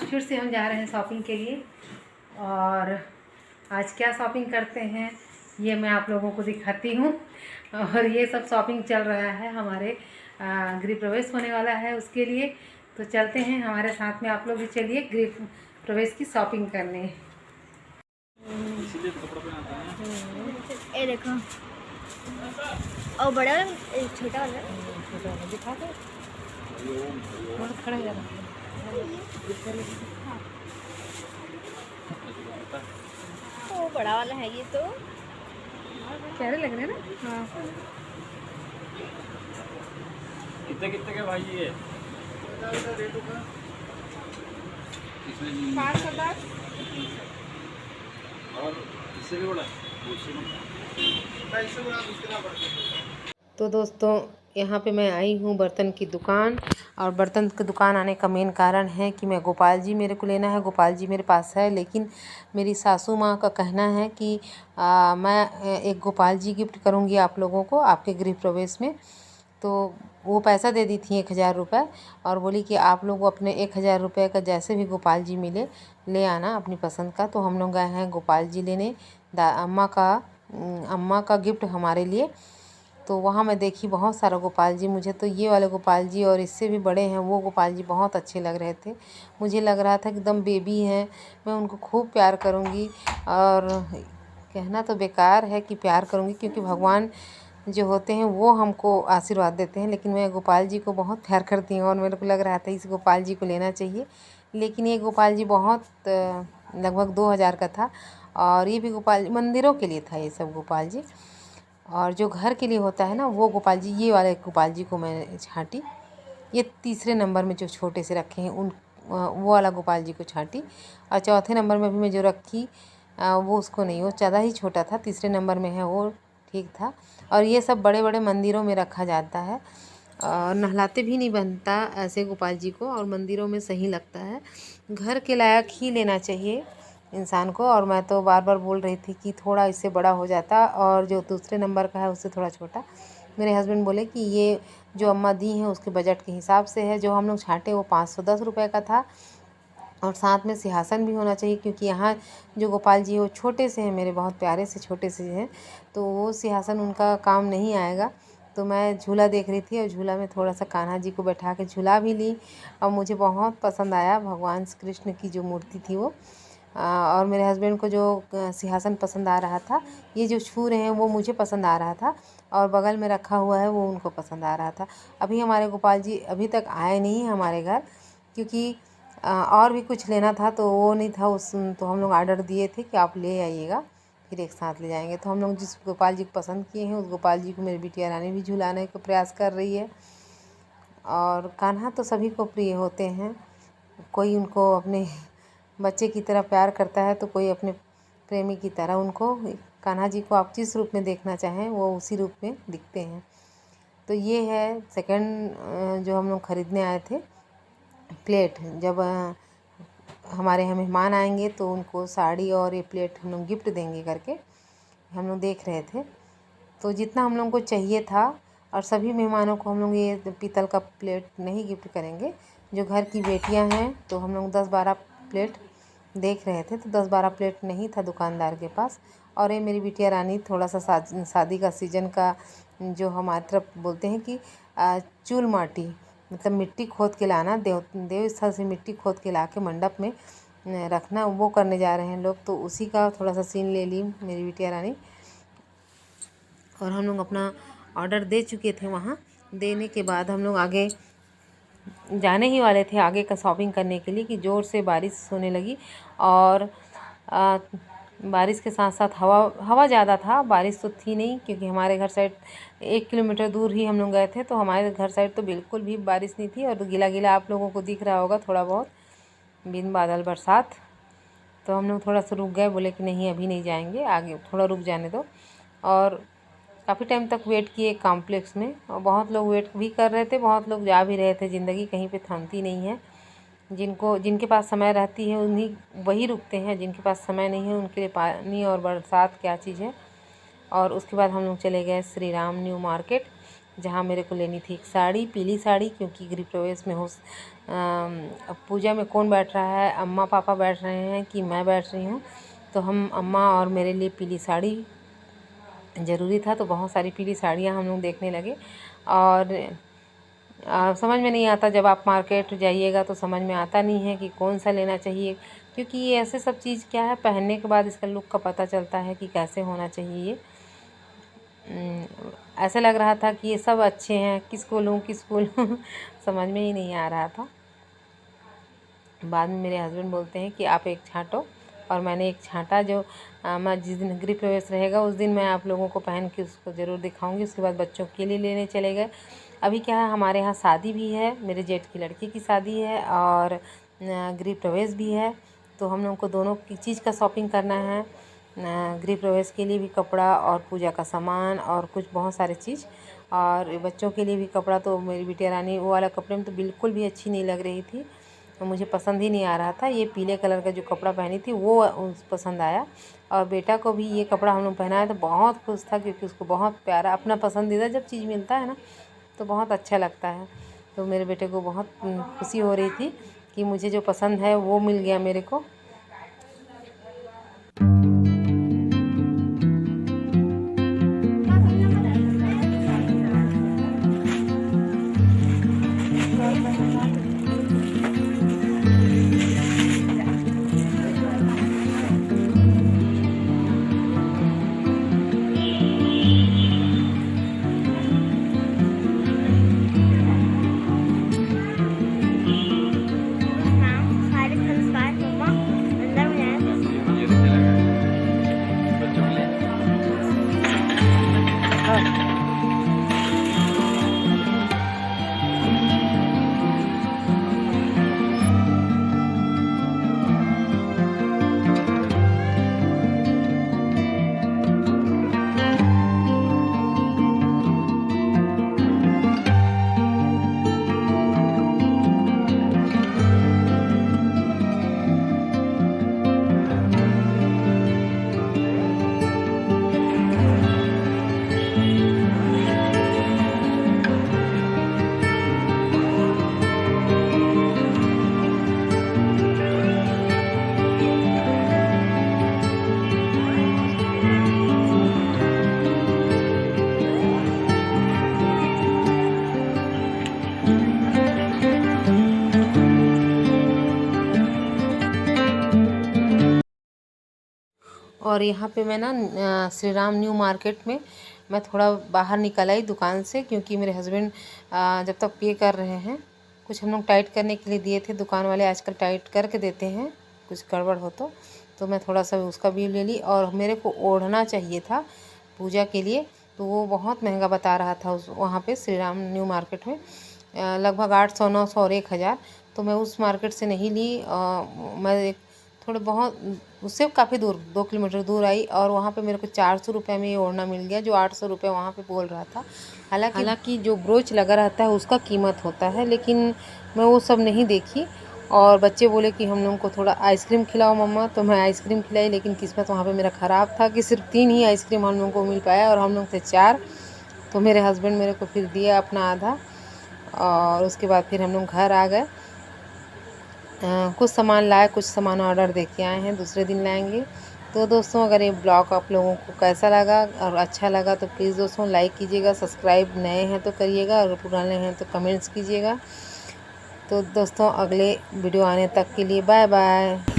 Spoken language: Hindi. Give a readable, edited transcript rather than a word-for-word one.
आज फिर से हम जा रहे हैं शॉपिंग के लिए। और आज क्या शॉपिंग करते हैं ये मैं आप लोगों को दिखाती हूँ। और ये सब शॉपिंग चल रहा है, हमारे गृह प्रवेश होने वाला है उसके लिए। तो चलते हैं हमारे साथ में, आप लोग भी चलिए गृह प्रवेश की शॉपिंग करने। ये देखो, और बड़ा वाला छोटा वाला दिखा दो, खड़ा हो जाना। वो बड़ा वाला है, ये तो प्यारे लग रहे हैं ना। हाँ, कितने कितने के भाई ये? 510 और इससे भी बड़ा तो दोस्तों, यहाँ पे मैं आई हूँ बर्तन की दुकान। और बर्तन की दुकान आने का मेन कारण है कि मैं गोपाल जी मेरे को लेना है। गोपाल जी मेरे पास है, लेकिन मेरी सासू माँ का कहना है कि मैं एक गोपाल जी गिफ्ट करूँगी आप लोगों को आपके गृह प्रवेश में। तो वो पैसा दे दी थी 1000 रुपये, और बोली कि आप लोग अपने 1000 रुपये का जैसे भी गोपाल जी मिले ले आना अपनी पसंद का। तो हम लोग गए हैं गोपाल जी लेने, अम्मा का गिफ्ट हमारे लिए। तो वहाँ मैं देखी बहुत सारा गोपाल जी। मुझे तो ये वाले गोपाल जी और इससे भी बड़े हैं वो गोपाल जी बहुत अच्छे लग रहे थे। मुझे लग रहा था कि एकदम बेबी हैं, मैं उनको खूब प्यार करूँगी। और कहना तो बेकार है कि प्यार करूँगी, क्योंकि भगवान जो होते हैं वो हमको आशीर्वाद देते हैं। लेकिन मैं गोपाल जी को बहुत प्यार करती हूँ और मेरे को लग रहा था इस गोपाल जी को लेना चाहिए। लेकिन ये गोपाल जी बहुत लगभग 2000 का था। और ये भी गोपाल मंदिरों के लिए था ये सब गोपाल जी। और जो घर के लिए होता है ना वो गोपाल जी, ये वाले गोपाल जी को मैं छांटी। ये तीसरे नंबर में जो छोटे से रखे हैं वो वाला गोपाल जी को छांटी। और चौथे नंबर में भी मैं जो रखी वो उसको नहीं, वो ज़्यादा ही छोटा था। तीसरे नंबर में है वो ठीक था। और ये सब बड़े बड़े मंदिरों में रखा जाता है, और नहलाते भी नहीं बनता ऐसे गोपाल जी को, और मंदिरों में सही लगता है। घर के लायक ही लेना चाहिए इंसान को। और मैं तो बार बार बोल रही थी कि थोड़ा इससे बड़ा हो जाता, और जो दूसरे नंबर का है उससे थोड़ा छोटा। मेरे हस्बैंड बोले कि ये जो अम्मा दी हैं उसके बजट के हिसाब से है। जो हम लोग छाँटे वो 510 रुपये का था। और साथ में सिंहासन भी होना चाहिए, क्योंकि यहाँ जो गोपाल जी वो छोटे से हैं, मेरे बहुत प्यारे से छोटे से हैं। तो वो सिंहासन उनका काम नहीं आएगा। तो मैं झूला देख रही थी, और झूला में थोड़ा सा कान्हा जी को बैठा के झूला भी ली। और मुझे बहुत पसंद आया भगवान श्री कृष्ण की जो मूर्ति थी वो। और मेरे हस्बैंड को जो सिंहासन पसंद आ रहा था, ये जो छू रहे हैं वो मुझे पसंद आ रहा था। और बगल में रखा हुआ है वो उनको पसंद आ रहा था। अभी हमारे गोपाल जी अभी तक आए नहीं हैं हमारे घर, क्योंकि और भी कुछ लेना था तो वो नहीं था तो हम लोग ऑर्डर दिए थे कि आप ले आइएगा, फिर एक साथ ले जाएंगे। तो हम लोग जिस गोपाल जी को पसंद किए हैं उस गोपाल जी को मेरी बिटिया रानी भी झुलाने का प्रयास कर रही है। और कान्हा तो सभी को प्रिय होते हैं, कोई उनको अपने बच्चे की तरह प्यार करता है तो कोई अपने प्रेमी की तरह। उनको कान्हा जी को आप जिस रूप में देखना चाहें वो उसी रूप में दिखते हैं। तो ये है सेकंड जो हम लोग ख़रीदने आए थे प्लेट। जब हमारे यहाँ मेहमान आएंगे तो उनको साड़ी और ये प्लेट हम लोग गिफ्ट देंगे करके हम लोग देख रहे थे। तो जितना हम लोग को चाहिए था, और सभी मेहमानों को हम लोग ये पीतल का प्लेट नहीं गिफ्ट करेंगे। जो घर की बेटियां हैं तो हम लोग 10-12 प्लेट देख रहे थे, तो 10-12 प्लेट नहीं था दुकानदार के पास। और ये मेरी बिटिया रानी थोड़ा सा शादी का सीजन का जो हमारी तरफ बोलते हैं कि चूल माटी, मतलब मिट्टी खोद के लाना, देव स्थल से मिट्टी खोद के ला के मंडप में रखना, वो करने जा रहे हैं लोग। तो उसी का थोड़ा सा सीन ले ली मेरी बिटिया रानी। और हम लोग अपना ऑर्डर दे चुके थे। वहाँ देने के बाद हम लोग आगे जाने ही वाले थे आगे का शॉपिंग करने के लिए, कि ज़ोर से बारिश होने लगी। और बारिश के साथ साथ हवा ज़्यादा था, बारिश तो थी नहीं, क्योंकि हमारे घर साइड 1 किलोमीटर दूर ही हम लोग गए थे। तो हमारे घर साइड तो बिल्कुल भी बारिश नहीं थी, और गीला गीला आप लोगों को दिख रहा होगा थोड़ा बहुत, बिन बादल बरसात। तो हम लोग थोड़ा सा रुक गए, बोले कि नहीं अभी नहीं जाएंगे, आगे थोड़ा रुक जाने दो। और काफ़ी टाइम तक वेट किए कॉम्प्लेक्स में, और बहुत लोग वेट भी कर रहे थे, बहुत लोग जा भी रहे थे। ज़िंदगी कहीं पे थमती नहीं है, जिनके पास समय रहती है उन्हीं वही रुकते हैं, जिनके पास समय नहीं है उनके लिए पानी और बरसात क्या चीज़ है। और उसके बाद हम लोग चले गए श्री राम न्यू मार्केट, जहाँ मेरे को लेनी थी एक साड़ी, पीली साड़ी, क्योंकि गृह प्रवेश में हो अब पूजा में कौन बैठ रहा है, अम्मा पापा बैठ रहे हैं कि मैं बैठ रही हूँ। तो हम अम्मा और मेरे लिए पीली साड़ी ज़रूरी था, तो बहुत सारी पीली साड़ियाँ हम लोग देखने लगे। और समझ में नहीं आता, जब आप मार्केट जाइएगा तो समझ में आता नहीं है कि कौन सा लेना चाहिए, क्योंकि ये ऐसे सब चीज़ क्या है, पहनने के बाद इसका लुक का पता चलता है कि कैसे होना चाहिए। ये ऐसा लग रहा था कि ये सब अच्छे हैं, किसको लूँ किसको लूँ समझ में ही नहीं आ रहा था। बाद में मेरे हस्बैंड बोलते हैं कि आप एक छांटो, और मैंने एक छांटा। जो मैं जिस दिन गृह प्रवेश रहेगा उस दिन मैं आप लोगों को पहन के उसको ज़रूर दिखाऊंगी। उसके बाद बच्चों के लिए लेने चले गए। अभी क्या है, हमारे यहाँ शादी भी है, मेरे जेठ की लड़की की शादी है और गृह प्रवेश भी है, तो हम लोग को दोनों की चीज़ का शॉपिंग करना है। गृह प्रवेश के लिए भी कपड़ा और पूजा का सामान और कुछ बहुत सारे चीज़, और बच्चों के लिए भी कपड़ा। तो मेरी बिटिया रानी वो वाला कपड़े में तो बिल्कुल भी अच्छी नहीं लग रही थी, तो मुझे पसंद ही नहीं आ रहा था। ये पीले कलर का जो कपड़ा पहनी थी वो पसंद आया, और बेटा को भी ये कपड़ा हम लोग पहनाया तो बहुत खुश था, क्योंकि उसको बहुत प्यारा अपना पसंदीदा जब चीज़ मिलता है ना तो बहुत अच्छा लगता है। तो मेरे बेटे को बहुत खुशी हो रही थी कि मुझे जो पसंद है वो मिल गया मेरे को। सारे संस्कार मम्मा अंदर में आए। ये तो चलेगा बच्चों के लिए। और यहाँ पे मैं ना श्री राम न्यू मार्केट में मैं थोड़ा बाहर निकल आई दुकान से, क्योंकि मेरे हस्बैंड जब तक पे कर रहे हैं, कुछ हम लोग टाइट करने के लिए दिए थे। दुकान वाले आजकल टाइट करके देते हैं, कुछ गड़बड़ हो तो मैं थोड़ा सा उसका बिल ले ली। और मेरे को ओढ़ना चाहिए था पूजा के लिए, तो वो बहुत महंगा बता रहा था उस वहाँ पे श्री राम न्यू मार्केट में, लगभग 800 900 और 1000। तो मैं उस मार्केट से नहीं ली। मैं एक थोड़े बहुत उससे काफ़ी दूर 2 किलोमीटर दूर आई, और वहाँ पे मेरे को 400 रुपये में ये ओढ़ना मिल गया, जो 800 रुपये वहाँ पे बोल रहा था। हालांकि जो ब्रोच लगा रहता है उसका कीमत होता है, लेकिन मैं वो सब नहीं देखी। और बच्चे बोले कि हम लोग को थोड़ा आइसक्रीम खिलाओ मम्मा, तो मैं आइसक्रीम खिलाई, लेकिन किस्मत वहाँ पे मेरा ख़राब था कि सिर्फ 3 ही आइसक्रीम हम लोग को मिल पाया, और हम लोग थे 4। तो मेरे हस्बैंड मेरे को फिर दिया अपना आधा, और उसके बाद फिर हम लोग घर आ गए। कुछ सामान लाए, कुछ सामान ऑर्डर दे के आए हैं, दूसरे दिन लाएंगे। तो दोस्तों, अगर ये ब्लॉग आप लोगों को कैसा लगा और अच्छा लगा तो प्लीज़ दोस्तों लाइक कीजिएगा, सब्सक्राइब नए हैं तो करिएगा, और पुराने हैं तो कमेंट्स कीजिएगा। तो दोस्तों, अगले वीडियो आने तक के लिए बाय बाय।